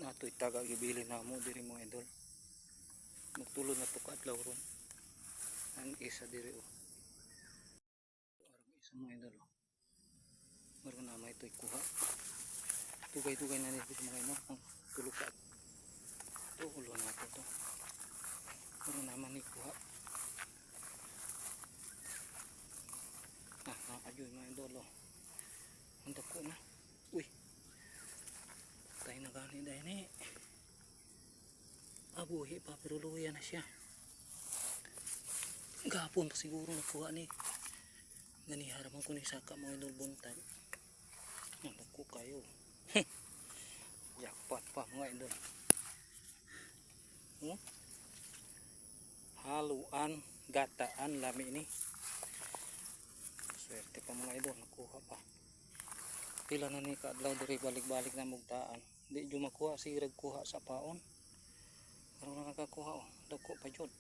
Natoy taga gibili na mo diri mo idol. Magtulo na to kaadlaw ron. Ang isa diri o. Arang isa mo idol o. Maron na may toy kuha. Tugay-tugay na nito mga ino. Tulo ka. Tulo na to. Maron naman ni kuha. Nakadyoy mga idol o. Ang dako na. Uy. Tayo na gani dahil ni. Abuhi pa pero luya na siya. Gapon pa siguro nakuha ni. Gani haraman ko ni saka mga idol buntag. Ang dako kayo. Jackpot pa mga idol. Haluan, gataan, lami ni. Swerte pa mga idol, nakuha pa. Pila na ni kaadlaw diri balik-balik na mugtaan. Di jud makuha, sirag kuha sa paon. Pero nakakakuha oh, dako pa jud.